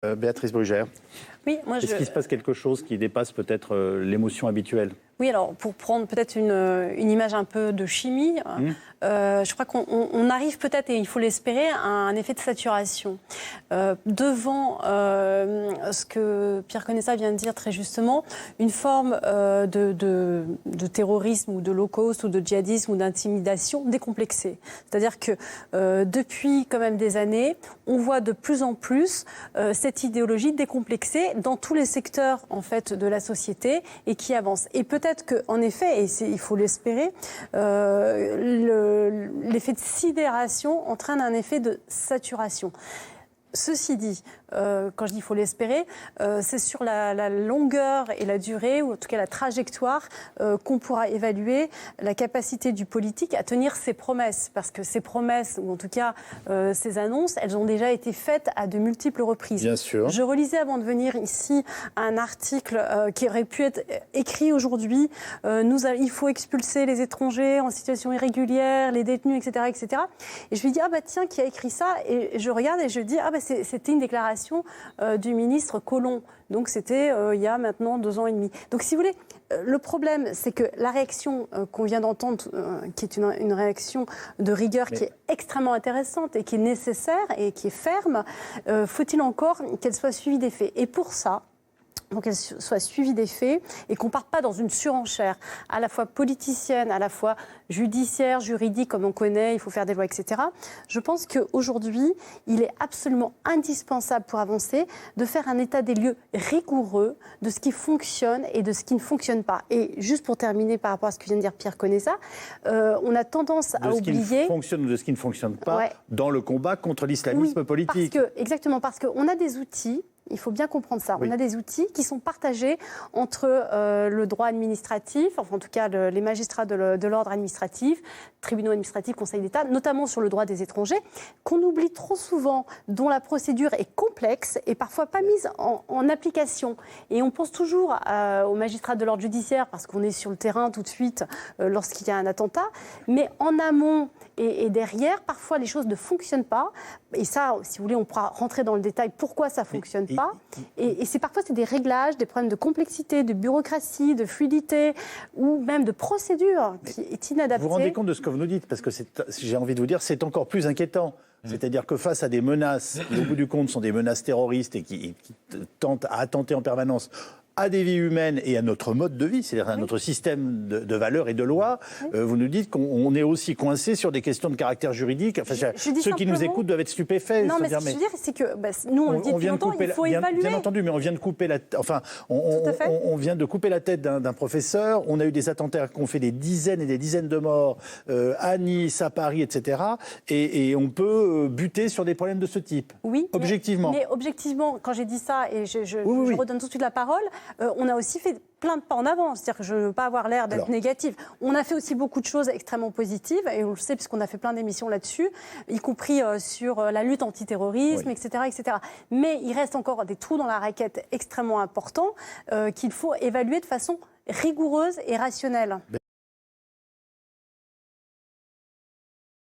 Béatrice Brugère, Oui, est-ce qu'il se passe quelque chose qui dépasse peut-être l'émotion habituelle? Oui, alors pour prendre peut-être une image un peu de chimie, je crois qu'on arrive peut-être, et il faut l'espérer, à un effet de saturation. Devant ce que Pierre Conessa vient de dire très justement, une forme de terrorisme ou de low cost ou de djihadisme ou d'intimidation décomplexée. C'est-à-dire que depuis quand même des années, on voit de plus en plus cette idéologie décomplexée dans tous les secteurs en fait de la société et qui avance. Et peut-être qu'en effet, et il faut l'espérer, l'effet de sidération entraîne un effet de saturation. Ceci dit, quand je dis il faut l'espérer, c'est sur la longueur et la durée, ou en tout cas la trajectoire, qu'on pourra évaluer la capacité du politique à tenir ses promesses. Parce que ces promesses, ou en tout cas ces annonces, elles ont déjà été faites à de multiples reprises. Bien sûr. Je relisais avant de venir ici un article qui aurait pu être écrit aujourd'hui. Il faut expulser les étrangers en situation irrégulière, les détenus, etc. etc. Et je lui dis, ah bah tiens, qui a écrit ça? Et je regarde et je dis, ah bah c'était une déclaration du ministre Collomb. Donc c'était il y a maintenant 2 ans et demi. Donc si vous voulez, le problème, c'est que la réaction qu'on vient d'entendre, qui est une réaction de rigueur qui est extrêmement intéressante et qui est nécessaire et qui est ferme, faut-il encore qu'elle soit suivie des faits? Et pour ça, pour qu'elle soit suivie des faits et qu'on ne parte pas dans une surenchère à la fois politicienne, à la fois judiciaire, juridique, comme on connaît, il faut faire des lois, etc. Je pense qu'aujourd'hui, il est absolument indispensable pour avancer de faire un état des lieux rigoureux de ce qui fonctionne et de ce qui ne fonctionne pas. Et juste pour terminer par rapport à ce que vient de dire Pierre Conessa, on a tendance à oublier... De ce qui fonctionne ou de ce qui ne fonctionne pas dans le combat contre l'islamisme politique. Exactement, parce qu'on a des outils. Il faut bien comprendre ça. Oui. On a des outils qui sont partagés entre le droit administratif, enfin en tout cas les magistrats de l'ordre administratif, tribunaux administratifs, Conseil d'État, notamment sur le droit des étrangers, qu'on oublie trop souvent, dont la procédure est complexe et parfois pas mise en application. Et on pense toujours aux magistrats de l'ordre judiciaire parce qu'on est sur le terrain tout de suite lorsqu'il y a un attentat. Mais en amont et derrière, parfois les choses ne fonctionnent pas. Et ça, si vous voulez, on pourra rentrer dans le détail pourquoi ça ne fonctionne pas. Et parfois, c'est des réglages, des problèmes de complexité, de bureaucratie, de fluidité ou même de procédure qui est inadaptée. Vous vous rendez compte de ce que vous nous dites? Parce que j'ai envie de vous dire, c'est encore plus inquiétant. C'est-à-dire que face à des menaces, qui au bout du compte sont des menaces terroristes et qui tentent à attenter en permanence à des vies humaines et à notre mode de vie, c'est-à-dire à notre système de valeurs et de lois, vous nous dites qu'on est aussi coincé sur des questions de caractère juridique. Enfin, ceux qui nous écoutent doivent être stupéfaits. Non, mais ce que je veux dire, c'est que nous, on le dit depuis longtemps, il faut évaluer. Bien entendu, mais on vient de couper on vient de couper la tête d'un professeur. On a eu des attentats qui ont fait des dizaines et des dizaines de morts à Nice, à Paris, etc. Et on peut buter sur des problèmes de ce type. Oui, objectivement. Mais objectivement, quand j'ai dit ça, et je redonne tout de suite la parole, on a aussi fait plein de pas en avant. C'est-à-dire que je ne veux pas avoir l'air d'être négative. On a fait aussi beaucoup de choses extrêmement positives, et on le sait puisqu'on a fait plein d'émissions là-dessus, y compris sur la lutte antiterrorisme, etc., etc. Mais il reste encore des trous dans la raquette extrêmement importants qu'il faut évaluer de façon rigoureuse et rationnelle.